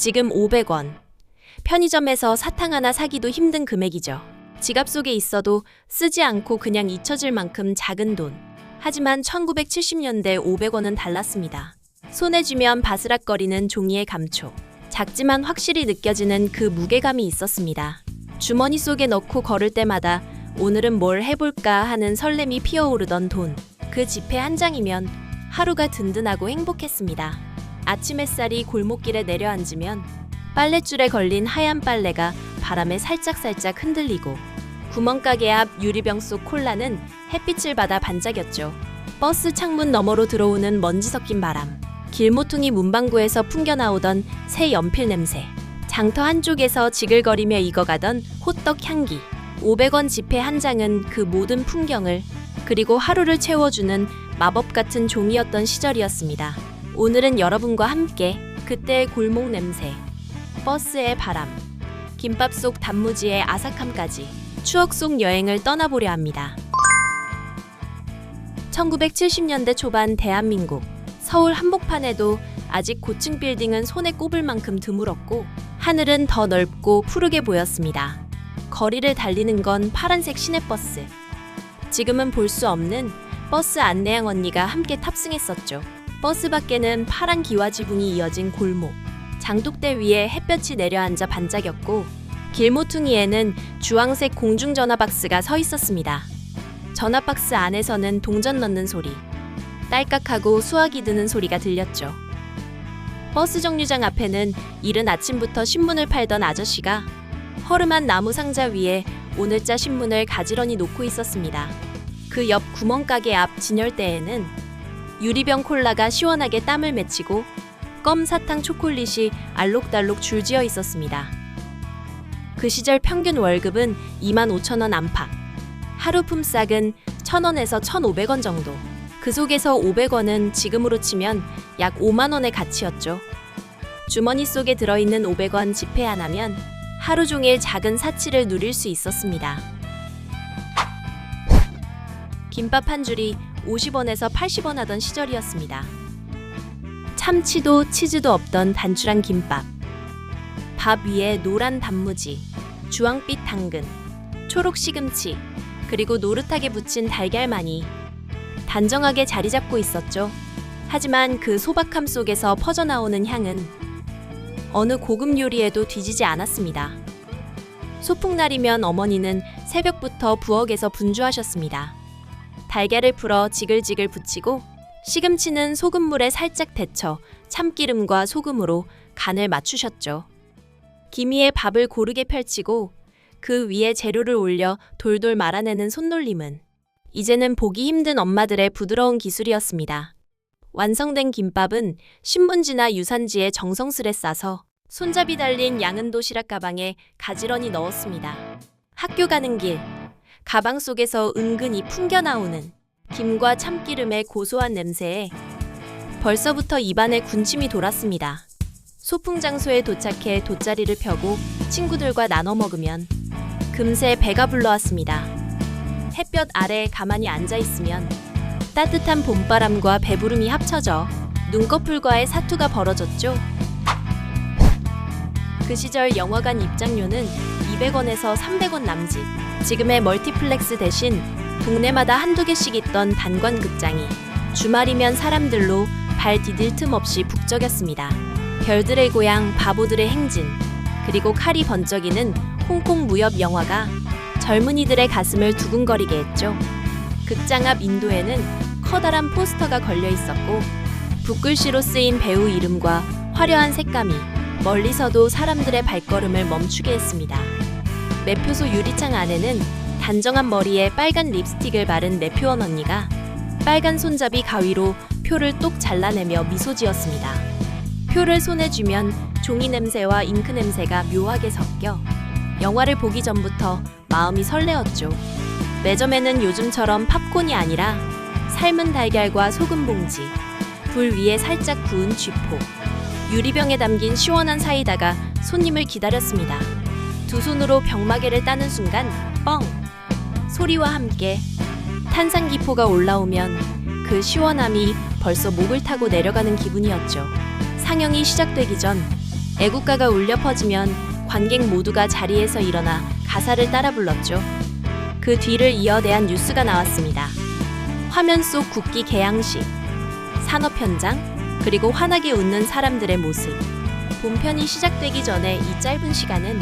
지금 500원. 편의점에서 사탕 하나 사기도 힘든 금액이죠. 지갑 속에 있어도 쓰지 않고 그냥 잊혀질 만큼 작은 돈. 하지만 1970년대 500원은 달랐습니다. 손에 쥐면 바스락거리는 종이의 감촉. 작지만 확실히 느껴지는 그 무게감이 있었습니다. 주머니 속에 넣고 걸을 때마다 오늘은 뭘 해볼까 하는 설렘이 피어오르던 돈. 그 지폐 한 장이면 하루가 든든하고 행복했습니다. 아침 햇살이 골목길에 내려앉으면 빨랫줄에 걸린 하얀 빨래가 바람에 살짝살짝 흔들리고 구멍가게 앞 유리병 속 콜라는 햇빛을 받아 반짝였죠. 버스 창문 너머로 들어오는 먼지 섞인 바람, 길모퉁이 문방구에서 풍겨나오던 새 연필 냄새, 장터 한쪽에서 지글거리며 익어가던 호떡 향기, 500원 지폐 한 장은 그 모든 풍경을 그리고 하루를 채워주는 마법 같은 종이었던 시절이었습니다. 오늘은 여러분과 함께 그때의 골목 냄새, 버스의 바람, 김밥 속 단무지의 아삭함까지 추억 속 여행을 떠나보려 합니다. 1970년대 초반 대한민국, 서울 한복판에도 아직 고층 빌딩은 손에 꼽을 만큼 드물었고 하늘은 더 넓고 푸르게 보였습니다. 거리를 달리는 건 파란색 시내버스. 지금은 볼 수 없는 버스 안내양 언니가 함께 탑승했었죠. 버스 밖에는 파란 기와 지붕이 이어진 골목, 장독대 위에 햇볕이 내려앉아 반짝였고 길모퉁이에는 주황색 공중전화 박스가 서 있었습니다. 전화 박스 안에서는 동전 넣는 소리, 딸깍하고 수화기 드는 소리가 들렸죠. 버스 정류장 앞에는 이른 아침부터 신문을 팔던 아저씨가 허름한 나무 상자 위에 오늘자 신문을 가지런히 놓고 있었습니다. 그 옆 구멍가게 앞 진열대에는 유리병 콜라가 시원하게 땀을 맺히고 껌 사탕 초콜릿이 알록달록 줄지어 있었습니다. 그 시절 평균 월급은 25,000원 안팎, 하루 품삯은 1,000원에서 1,500원 정도. 그 속에서 500원은 지금으로 치면 약 5만 원의 가치였죠. 주머니 속에 들어있는 500원 지폐 하나면 하루 종일 작은 사치를 누릴 수 있었습니다. 김밥 한 줄이 50원에서 80원 하던 시절이었습니다. 참치도 치즈도 없던 단출한 김밥. 밥 위에 노란 단무지, 주황빛 당근, 초록 시금치, 그리고 노릇하게 부친 달걀만이 단정하게 자리 잡고 있었죠. 하지만 그 소박함 속에서 퍼져나오는 향은 어느 고급 요리에도 뒤지지 않았습니다. 소풍날이면 어머니는 새벽부터 부엌에서 분주하셨습니다. 달걀을 풀어 지글지글 부치고 시금치는 소금물에 살짝 데쳐 참기름과 소금으로 간을 맞추셨죠. 기미에 밥을 고르게 펼치고 그 위에 재료를 올려 돌돌 말아내는 손놀림은 이제는 보기 힘든 엄마들의 부드러운 기술이었습니다. 완성된 김밥은 신문지나 유산지에 정성스레 싸서 손잡이 달린 양은 도시락 가방에 가지런히 넣었습니다. 학교 가는 길, 가방 속에서 은근히 풍겨나오는 김과 참기름의 고소한 냄새에 벌써부터 입안에 군침이 돌았습니다. 소풍 장소에 도착해 돗자리를 펴고 친구들과 나눠 먹으면 금세 배가 불러왔습니다. 햇볕 아래 가만히 앉아있으면 따뜻한 봄바람과 배부름이 합쳐져 눈꺼풀과의 사투가 벌어졌죠. 그 시절 영화관 입장료는 200원에서 300원 남짓. 지금의 멀티플렉스 대신 동네마다 한두 개씩 있던 단관 극장이 주말이면 사람들로 발 디딜 틈 없이 북적였습니다. 별들의 고향, 바보들의 행진, 그리고 칼이 번쩍이는 홍콩 무협 영화가 젊은이들의 가슴을 두근거리게 했죠. 극장 앞 인도에는 커다란 포스터가 걸려 있었고 붓글씨로 쓰인 배우 이름과 화려한 색감이 멀리서도 사람들의 발걸음을 멈추게 했습니다. 매표소 유리창 안에는 단정한 머리에 빨간 립스틱을 바른 매표원 언니가 빨간 손잡이 가위로 표를 똑 잘라내며 미소 지었습니다. 표를 손에 쥐면 종이 냄새와 잉크 냄새가 묘하게 섞여 영화를 보기 전부터 마음이 설레었죠. 매점에는 요즘처럼 팝콘이 아니라 삶은 달걀과 소금 봉지, 불 위에 살짝 구운 쥐포, 유리병에 담긴 시원한 사이다가 손님을 기다렸습니다. 두 손으로 병마개를 따는 순간 뻥! 소리와 함께 탄산기포가 올라오면 그 시원함이 벌써 목을 타고 내려가는 기분이었죠. 상영이 시작되기 전 애국가가 울려 퍼지면 관객 모두가 자리에서 일어나 가사를 따라 불렀죠. 그 뒤를 이어 대한 뉴스가 나왔습니다. 화면 속 국기 개양식, 산업 현장, 그리고 환하게 웃는 사람들의 모습. 본편이 시작되기 전에 이 짧은 시간은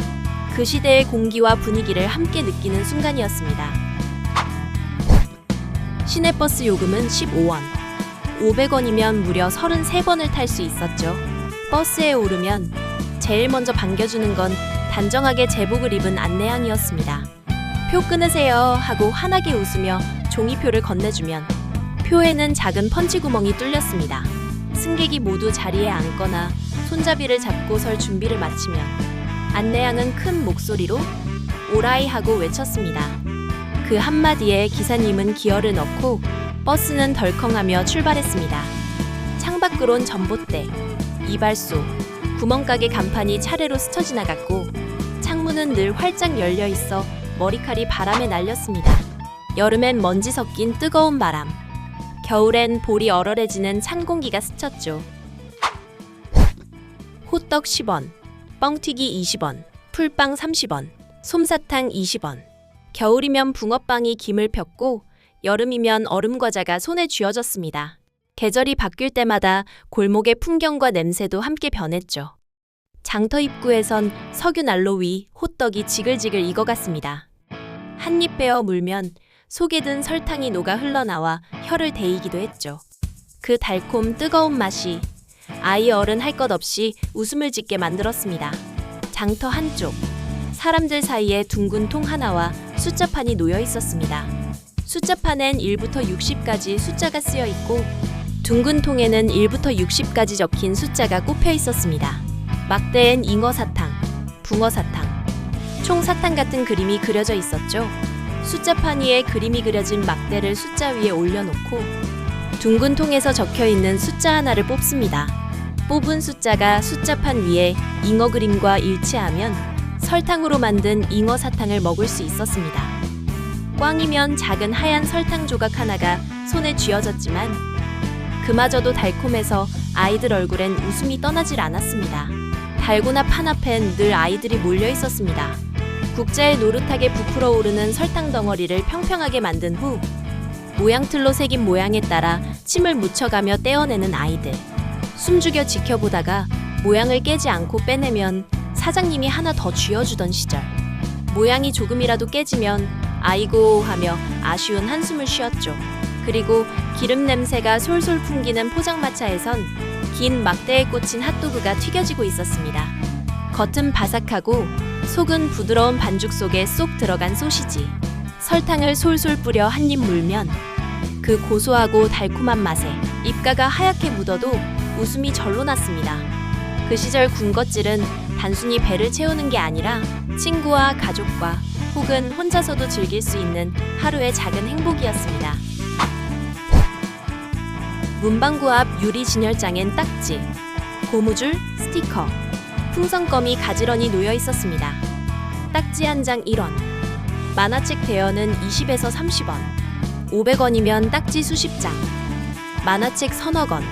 그 시대의 공기와 분위기를 함께 느끼는 순간이었습니다. 시내버스 요금은 15원, 500원이면 무려 33번을 탈 수 있었죠. 버스에 오르면 제일 먼저 반겨주는 건 단정하게 제복을 입은 안내양이었습니다. 표 끊으세요 하고 환하게 웃으며 종이표를 건네주면 표에는 작은 펀치구멍이 뚫렸습니다. 승객이 모두 자리에 앉거나 손잡이를 잡고 설 준비를 마치면 안내양은 큰 목소리로 오라이 하고 외쳤습니다. 그 한마디에 기사님은 기어를 넣고 버스는 덜컹하며 출발했습니다. 창밖으론 전봇대, 이발소, 구멍가게 간판이 차례로 스쳐 지나갔고 창문은 늘 활짝 열려 있어 머리칼이 바람에 날렸습니다. 여름엔 먼지 섞인 뜨거운 바람, 겨울엔 볼이 얼얼해지는 찬 공기가 스쳤죠. 호떡 10원, 뻥튀기 20원, 풀빵 30원, 솜사탕 20원. 겨울이면 붕어빵이 김을 폈고 여름이면 얼음과자가 손에 쥐어졌습니다. 계절이 바뀔 때마다 골목의 풍경과 냄새도 함께 변했죠. 장터 입구에선 석유 난로 위 호떡이 지글지글 익어갔습니다. 한 입 베어 물면 속에 든 설탕이 녹아 흘러나와 혀를 데이기도 했죠. 그 달콤 뜨거운 맛이 아이 어른 할 것 없이 웃음을 짓게 만들었습니다. 장터 한쪽, 사람들 사이에 둥근 통 하나와 숫자판이 놓여 있었습니다. 숫자판엔 1부터 60까지 숫자가 쓰여 있고 둥근 통에는 1부터 60까지 적힌 숫자가 꼽혀 있었습니다. 막대엔 잉어사탕, 붕어사탕, 총사탕 같은 그림이 그려져 있었죠. 숫자판 위에 그림이 그려진 막대를 숫자 위에 올려놓고 둥근 통에서 적혀있는 숫자 하나를 뽑습니다. 뽑은 숫자가 숫자판 위에 잉어 그림과 일치하면 설탕으로 만든 잉어 사탕을 먹을 수 있었습니다. 꽝이면 작은 하얀 설탕 조각 하나가 손에 쥐어졌지만 그마저도 달콤해서 아이들 얼굴엔 웃음이 떠나질 않았습니다. 달고나 판 앞엔 늘 아이들이 몰려 있었습니다. 국자에 노릇하게 부풀어 오르는 설탕 덩어리를 평평하게 만든 후 모양틀로 새긴 모양에 따라 침을 묻혀가며 떼어내는 아이들. 숨죽여 지켜보다가 모양을 깨지 않고 빼내면 사장님이 하나 더 쥐어주던 시절. 모양이 조금이라도 깨지면 아이고 하며 아쉬운 한숨을 쉬었죠. 그리고 기름 냄새가 솔솔 풍기는 포장마차에선 긴 막대에 꽂힌 핫도그가 튀겨지고 있었습니다. 겉은 바삭하고 속은 부드러운 반죽 속에 쏙 들어간 소시지. 설탕을 솔솔 뿌려 한 입 물면 그 고소하고 달콤한 맛에 입가가 하얗게 묻어도 웃음이 절로 났습니다. 그 시절 군것질은 단순히 배를 채우는 게 아니라 친구와 가족과 혹은 혼자서도 즐길 수 있는 하루의 작은 행복이었습니다. 문방구 앞 유리 진열장엔 딱지, 고무줄, 스티커, 풍선껌이 가지런히 놓여 있었습니다. 딱지 한 장 1원, 만화책 대여는 20에서 30원, 500원이면 딱지 수십 장, 만화책 서너 권,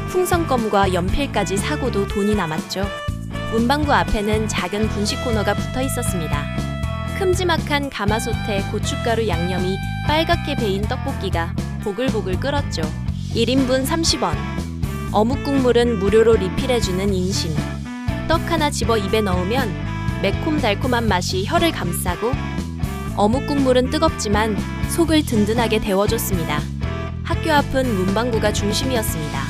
풍선껌과 연필까지 사고도 돈이 남았죠. 문방구 앞에는 작은 분식 코너가 붙어 있었습니다. 큼지막한 가마솥에 고춧가루 양념이 빨갛게 배인 떡볶이가 보글보글 끓었죠. 1인분 30원. 어묵 국물은 무료로 리필해주는 인심. 떡 하나 집어 입에 넣으면 매콤달콤한 맛이 혀를 감싸고 어묵 국물은 뜨겁지만 속을 든든하게 데워줬습니다. 학교 앞은 문방구가 중심이었습니다.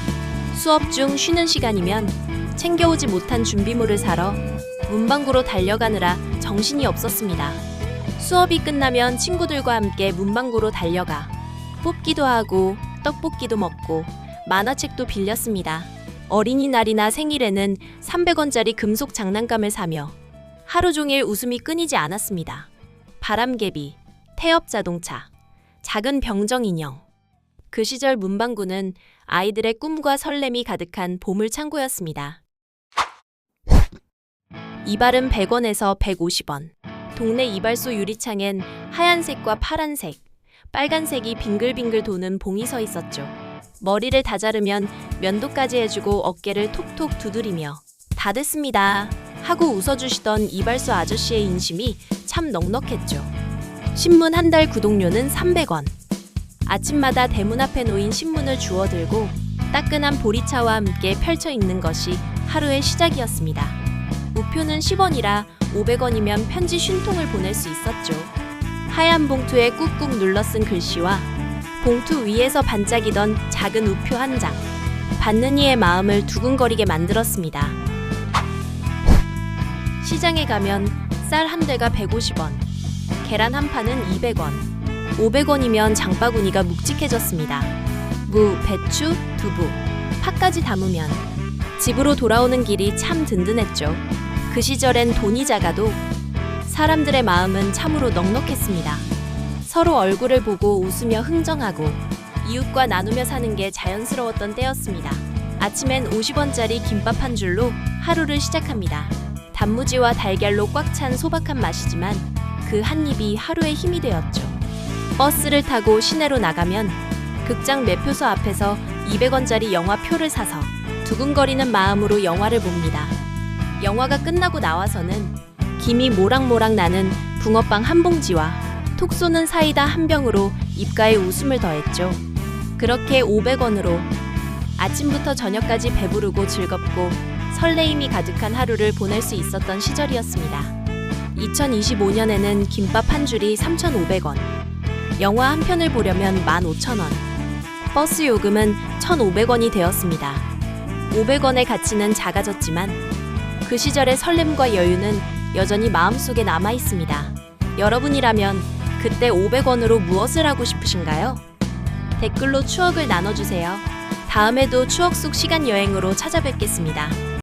수업 중 쉬는 시간이면 챙겨오지 못한 준비물을 사러 문방구로 달려가느라 정신이 없었습니다. 수업이 끝나면 친구들과 함께 문방구로 달려가 뽑기도 하고 떡볶이도 먹고 만화책도 빌렸습니다. 어린이날이나 생일에는 300원짜리 금속 장난감을 사며 하루 종일 웃음이 끊이지 않았습니다. 바람개비, 태엽자동차, 작은 병정인형. 그 시절 문방구는 아이들의 꿈과 설렘이 가득한 보물창고였습니다. 이발은 100원에서 150원. 동네 이발소 유리창엔 하얀색과 파란색, 빨간색이 빙글빙글 도는 봉이 서 있었죠. 머리를 다자르면 면도까지 해주고 어깨를 톡톡 두드리며 다 됐습니다. 하고 웃어주시던 이발소 아저씨의 인심이 참 넉넉했죠. 신문 한 달 구독료는 300원. 아침마다 대문 앞에 놓인 신문을 주워들고 따끈한 보리차와 함께 펼쳐 읽는 것이 하루의 시작이었습니다. 우표는 10원이라 500원이면 편지 50통을 보낼 수 있었죠. 하얀 봉투에 꾹꾹 눌러 쓴 글씨와 봉투 위에서 반짝이던 작은 우표 한 장. 받는 이의 마음을 두근거리게 만들었습니다. 시장에 가면 쌀 한 대가 150원, 계란 한 판은 200원, 500원이면 장바구니가 묵직해졌습니다. 무, 배추, 두부, 팥까지 담으면 집으로 돌아오는 길이 참 든든했죠. 그 시절엔 돈이 작아도 사람들의 마음은 참으로 넉넉했습니다. 서로 얼굴을 보고 웃으며 흥정하고 이웃과 나누며 사는 게 자연스러웠던 때였습니다. 아침엔 50원짜리 김밥 한 줄로 하루를 시작합니다. 단무지와 달걀로 꽉 찬 소박한 맛이지만 그 한 입이 하루의 힘이 되었죠. 버스를 타고 시내로 나가면 극장 매표소 앞에서 200원짜리 영화표를 사서 두근거리는 마음으로 영화를 봅니다. 영화가 끝나고 나와서는 김이 모락모락 나는 붕어빵 한 봉지와 톡 쏘는 사이다 한 병으로 입가에 웃음을 더했죠. 그렇게 500원으로 아침부터 저녁까지 배부르고 즐겁고 설레임이 가득한 하루를 보낼 수 있었던 시절이었습니다. 2025년에는 김밥 한 줄이 3,500원, 영화 한 편을 보려면 15,000원, 버스 요금은 1,500원이 되었습니다. 500원의 가치는 작아졌지만 그 시절의 설렘과 여유는 여전히 마음속에 남아 있습니다. 여러분이라면 그때 500원으로 무엇을 하고 싶으신가요? 댓글로 추억을 나눠주세요. 다음에도 추억 속 시간 여행으로 찾아뵙겠습니다.